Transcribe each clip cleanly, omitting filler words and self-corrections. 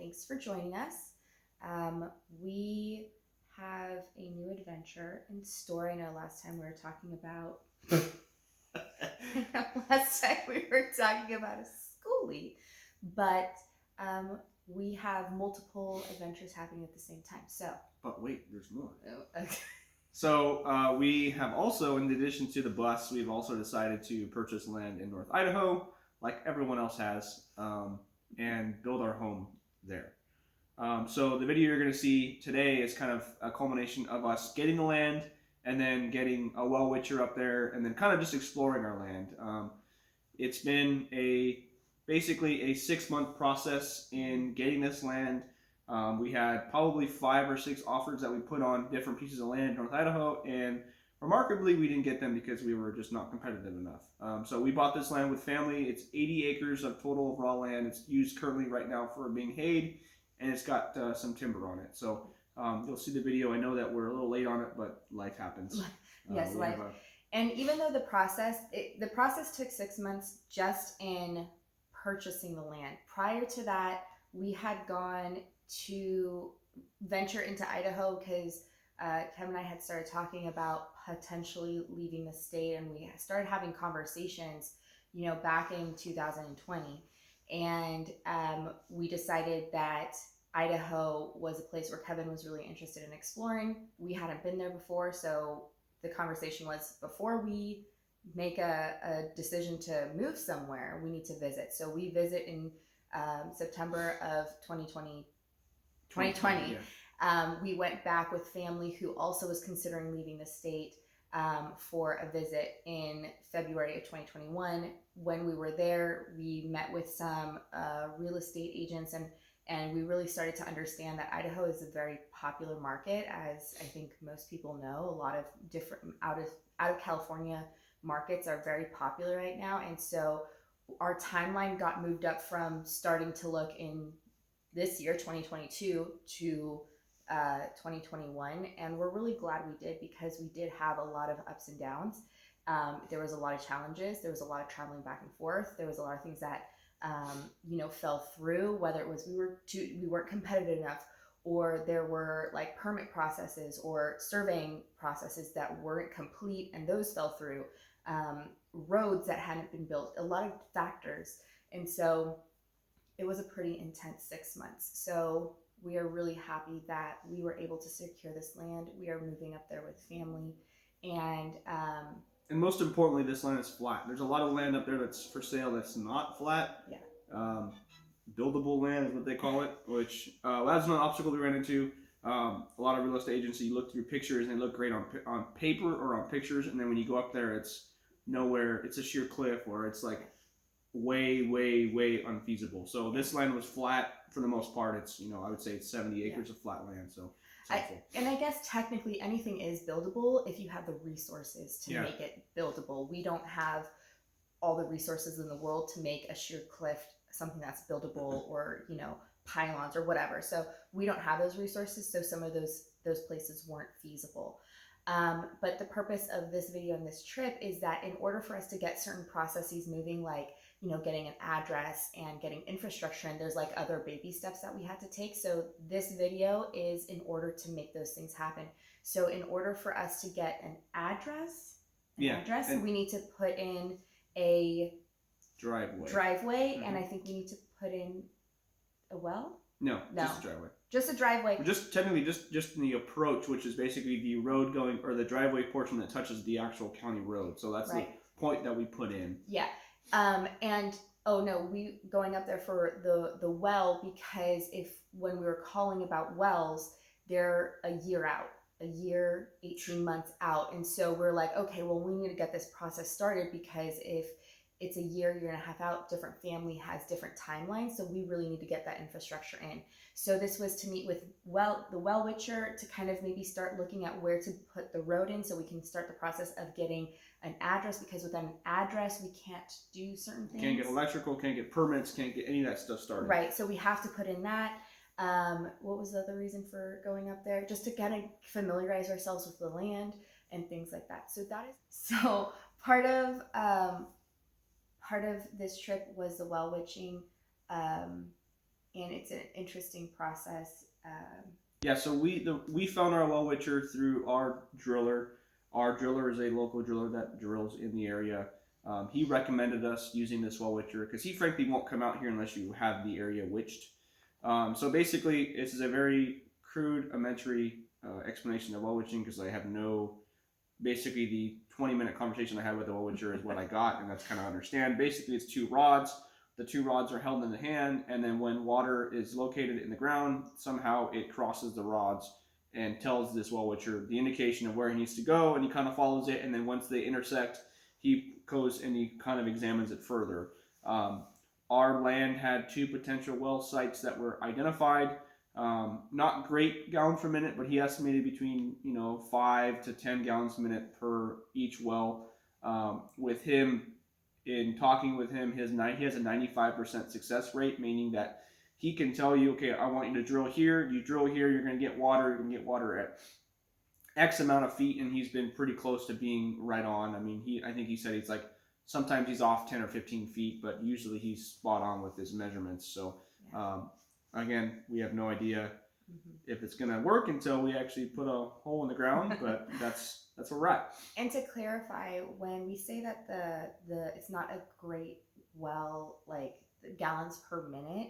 thanks for joining us. We have a new adventure in store. I know last time we were talking about a schoolie, but we have multiple adventures happening at the same time. But wait, there's more. Oh, okay. So we have also, in addition to the bus, we've also decided to purchase land in North Idaho, like everyone else has, and build our home there. So the video you're going to see today is kind of a culmination of us getting the land and then getting a well witcher up there and then kind of just exploring our land. It's been basically a 6-month process in getting this land. We had probably 5 or 6 offers that we put on different pieces of land in North Idaho, and remarkably, we didn't get them because we were just not competitive enough. So we bought this land with family. It's 80 acres of total raw land. It's used currently right now for being hayed, and it's got some timber on it. So you'll see the video. I know that we're a little late on it, but life happens. Yes, life. And even though the process took 6 months just in purchasing the land. Prior to that, we had gone to venture into Idaho because Kevin and I had started talking about potentially leaving the state, and we started having conversations, back in 2020. And we decided that Idaho was a place where Kevin was really interested in exploring. We hadn't been there before, so the conversation was, before we make a decision to move somewhere, we need to visit. So we visit in September of 2020. Yeah. We went back with family who also was considering leaving the state for a visit in February of 2021. When we were there, we met with some real estate agents, and we really started to understand that Idaho is a very popular market, as I think most people know. A lot of different out of California markets are very popular right now, and so our timeline got moved up from starting to look in this year, 2022, to 2021, and we're really glad we did, because we did have a lot of ups and downs. There was a lot of challenges. There was a lot of traveling back and forth. There was a lot of things that fell through, whether it was we weren't competitive enough, or there were like permit processes or surveying processes that weren't complete, and those fell through. Roads that hadn't been built, a lot of factors, and so it was a pretty intense 6 months. So we are really happy that we were able to secure this land. We are moving up there with family, and most importantly, this land is flat. There's a lot of land up there that's for sale that's not flat. Yeah. Buildable land is what they call it, which that's an obstacle we ran into. A lot of real estate agents, you look through pictures and they look great on paper or on pictures, and then when you go up there, it's nowhere. It's a sheer cliff, or it's like way unfeasible. So this land was flat for the most part. It's I would say it's 70 acres of flat land. So I guess technically anything is buildable if you have the resources to make it buildable. We don't have all the resources in the world to make a sheer cliff something that's buildable, or pylons or whatever. So we don't have those resources, so some of those places weren't feasible. But the purpose of this video and this trip is that in order for us to get certain processes moving, like getting an address and getting infrastructure, and there's like other baby steps that we had to take. So this video is in order to make those things happen. So in order for us to get an address, we need to put in a driveway, and I think we need to put in a well. No, just a driveway. Just a driveway. Just technically, just in the approach, which is basically the road going, or the driveway portion that touches the actual county road. So that's right. The point that we put in. Yeah. And we going up there for the well, because when we were calling about wells, they're a year, 18 months out. And so we're like, okay, well, we need to get this process started, because if it's a year and a half out, different family has different timelines. So we really need to get that infrastructure in. So this was to meet with the well witcher to kind of maybe start looking at where to put the road in, so we can start the process of getting an address, because without an address, we can't do certain things. Can't get electrical, can't get permits, can't get any of that stuff started. Right, so we have to put in that. What was the other reason for going up there? Just to kind of familiarize ourselves with the land and things like that. So part of this trip was the well witching, and it's an interesting process. Yeah, so we found our well witcher through our driller. Our driller is a local driller that drills in the area. He recommended us using this well witcher because he frankly won't come out here unless you have the area witched. So basically, this is a very crude, elementary explanation of well witching because I have no. Basically, the 20-minute conversation I had with the well witcher is what I got, and that's kind of understand. Basically, it's two rods. The two rods are held in the hand, and then when water is located in the ground, somehow it crosses the rods and tells this well witcher the indication of where he needs to go, and he kind of follows it, and then once they intersect, he goes and he kind of examines it further. Our land had two potential well sites that were identified. Not great gallons per minute, but he estimated between 5 to 10 gallons per minute per each well. With him, in talking with him, he has a 95% success rate, meaning that he can tell you, okay, I want you to drill here. You drill here, you're going to get water. You're going to get water at X amount of feet, and he's been pretty close to being right on. I mean, I think he said he's like sometimes he's off 10 or 15 feet, but usually he's spot on with his measurements. So. Again, we have no idea if it's going to work until we actually put a hole in the ground, but that's where we're at. And to clarify, when we say that the it's not a great well, like gallons per minute,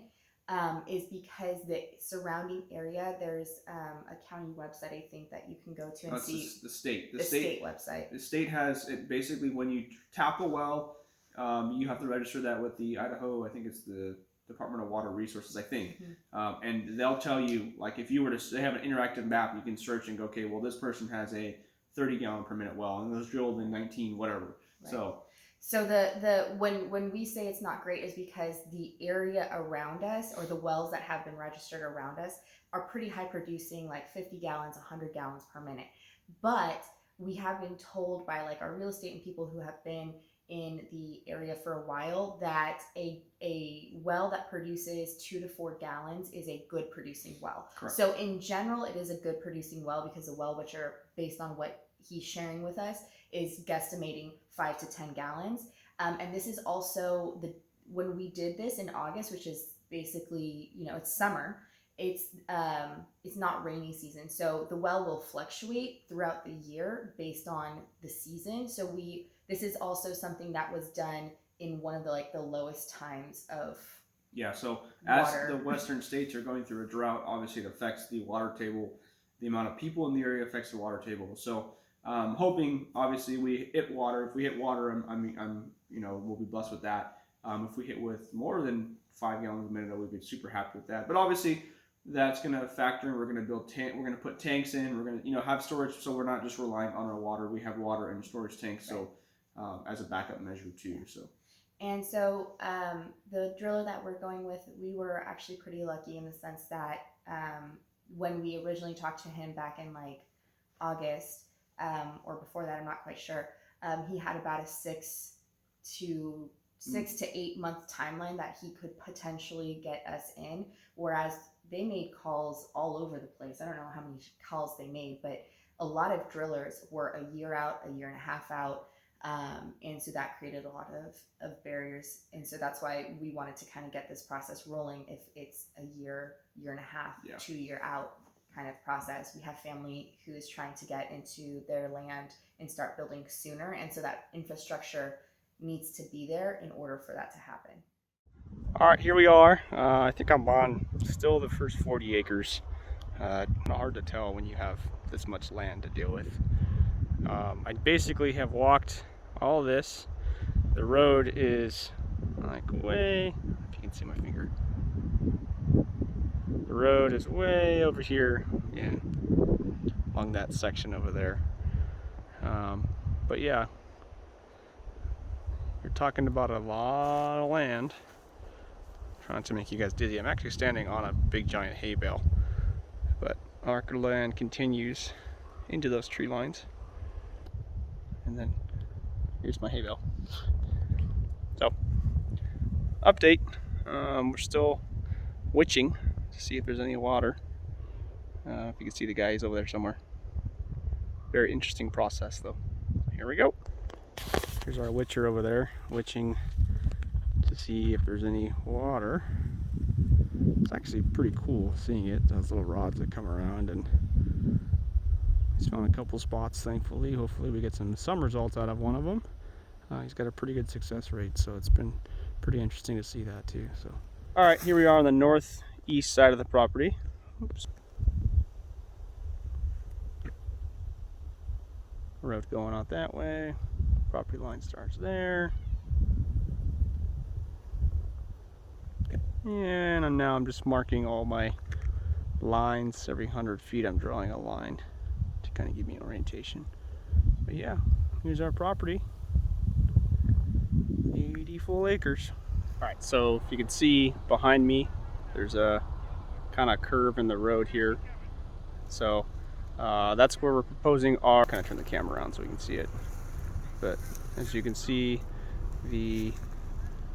is because the surrounding area, there's a county website, I think, that you can go to and see. The state website. The state has it basically when you tap a well, you have to register that with the Idaho, I think it's the Department of Water Resources, I think, and they'll tell you, like, if you were to, they have an interactive map, you can search and go, okay, well, this person has a 30 gallon per minute well, and it was drilled in 19 whatever. Right. So the when we say it's not great is because the area around us, or the wells that have been registered around us, are pretty high producing, like 50 gallons, 100 gallons per minute. But we have been told by like our real estate and people who have been in the area for a while that a well that produces 2 to 4 gallons is a good producing well. Correct. So in general, it is a good producing well because the well witcher, based on what he's sharing with us, is guesstimating 5 to 10 gallons. And this is also when we did this in August, which is basically, it's summer. It's not rainy season, so the well will fluctuate throughout the year based on the season. So this is also something that was done in one of the lowest times of so water. As the western states are going through a drought, obviously it affects the water table. The amount of people in the area affects the water table. So hoping obviously we hit water. If we hit water, we'll be blessed with that. If we hit with more than 5 gallons a minute, we'd be super happy with that. But obviously that's going to factor in. We're going to we're going to put tanks in. We're going to have storage, so we're not just relying on our water. We have water in storage tanks. Right. So as a backup measure too. And so the driller that we're going with, we were actually pretty lucky in the sense that when we originally talked to him back in like August or before that, I'm not quite sure, he had about a 6 to 8 month timeline that he could potentially get us in, whereas they made calls all over the place. I don't know how many calls they made, but a lot of drillers were a year out, a year and a half out. And so that created a lot of barriers. And so that's why we wanted to kind of get this process rolling. If it's a year and a half, 2 year out kind of process, we have family who is trying to get into their land and start building sooner. And so that infrastructure needs to be there in order for that to happen. All right, here we are. I think I'm on still the first 40 acres. Not hard to tell when you have this much land to deal with. I basically have walked all this. The road is like way, if you can see my finger. The road is way over here, along that section over there. But yeah, you're talking about a lot of land. Trying to make you guys dizzy. I'm actually standing on a big giant hay bale, but our land continues into those tree lines. And then here's my hay bale. So, update. We're still witching to see if there's any water. If you can see the guys over there somewhere. Very interesting process though. Here we go. Here's our witcher over there, witching to see if there's any water. It's actually pretty cool seeing it, those little rods that come around, and he's found a couple spots, thankfully. Hopefully we get some results out of one of them. He's got a pretty good success rate, so it's been pretty interesting to see that too. So, all right, here we are on the northeast side of the property. Oops. Road going out that way. Property line starts there. Okay. And now I'm just marking all my lines. Every 100 feet I'm drawing a line to kind of give me an orientation. But yeah, here's our property. 80 full acres. All right, so if you can see behind me, there's a kind of curve in the road here. So that's where we're proposing our, kind of turn the camera around so we can see it. But as you can see, the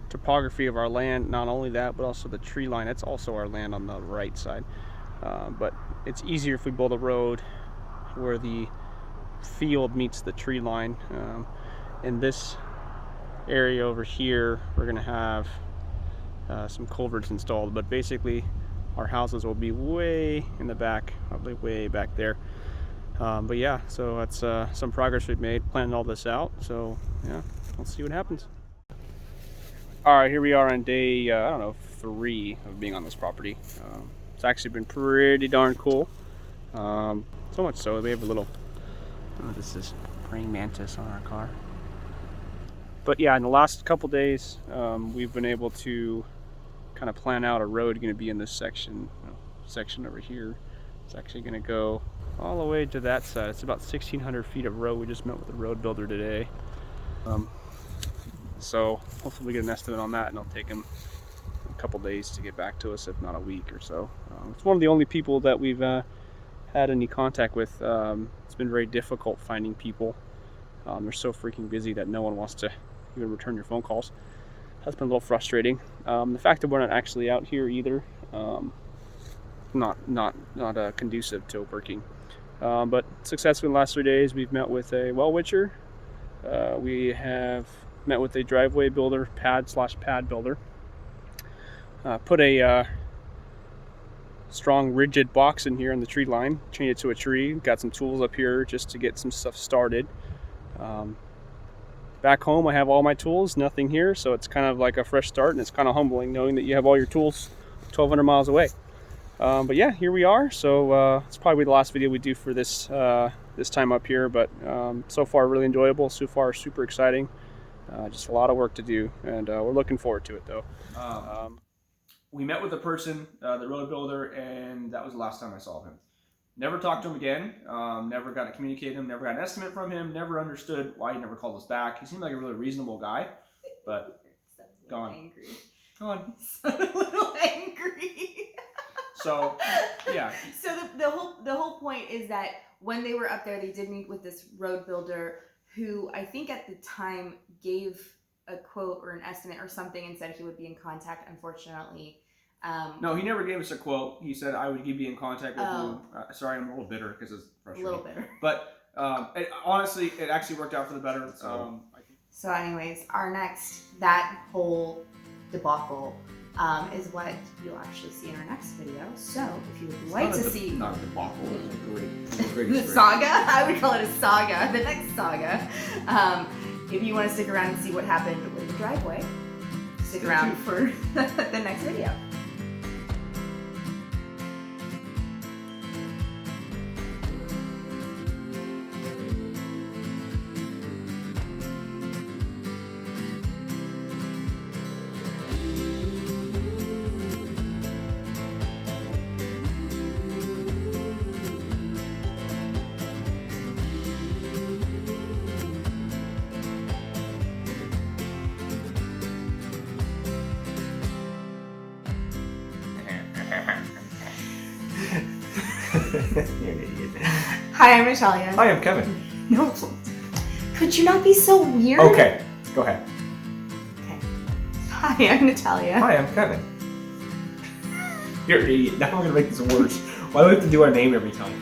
topography of our land, not only that, but also the tree line, that's also our land on the right side. But it's easier if we build a road where the field meets the tree line. In this area over here, we're gonna have some culverts installed, but basically our houses will be way in the back, probably way back there. But yeah, so that's some progress we've made planning all this out. So yeah, let's see what happens. All right, here we are on day, I don't know, 3 of being on this property. It's actually been pretty darn cool. So much so we have a little, this is praying mantis on our car. But yeah, in the last couple days, we've been able to kind of plan out a road going to be in this section over here. It's actually going to go all the way to that side. It's about 1,600 feet of road. We just met with the road builder today. So hopefully we get an estimate on that, and it'll take him a couple days to get back to us, if not a week or so. It's one of the only people that we've had any contact with. It's been very difficult finding people. They're so freaking busy that no one wants to even return your phone calls. That's been a little frustrating. The fact that we're not actually out here either, not conducive to working. But successfully in the last 3 days, we've met with a well witcher. We have met with a driveway builder, pad builder. Put a strong rigid box in here in the tree line, chained it to a tree. Got some tools up here just to get some stuff started. Back home I have all my tools, nothing here, so it's kind of like a fresh start, and it's kind of humbling knowing that you have all your tools 1,200 miles away. But yeah, here we are. So it's probably the last video we do for this this time up here, but so far really enjoyable. So far super exciting. Just a lot of work to do, and we're looking forward to it though. We met with the person, the road builder, and that was the last time I saw him. Never talked to him again. Never got to communicate with him. Never got an estimate from him. Never understood why he never called us back. He seemed like a really reasonable guy, but gone. Angry. Go on. A little angry. So yeah. So the whole point is that when they were up there, they did meet with this road builder who I think at the time gave a quote or an estimate or something and said he would be in contact. Unfortunately. No, he never gave us a quote. He said I would be in contact with you. Sorry, I'm a little bitter because it's frustrating. A little bitter. But honestly, it actually worked out for the better. So anyways, that whole debacle is what you'll actually see in our next video. So if you would like to see... Not a debacle, it's a great the saga? I would call it a saga. The next saga. If you want to stick around and see what happened with the driveway, stick around for the next video. You're an idiot. Hi, I'm Natalia. Hi, I'm Kevin. No, could you not be so weird? Okay, go ahead. Okay. Hi, I'm Natalia. Hi, I'm Kevin. You're an idiot. Now I'm gonna make this worse. Why do we have to do our name every time?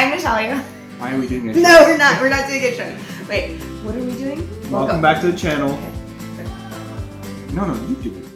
I'm Natalia. Why are we doing it? No, we're not. We're not doing a show. Wait, what are we doing? Welcome back to the channel. Okay. No, you do it.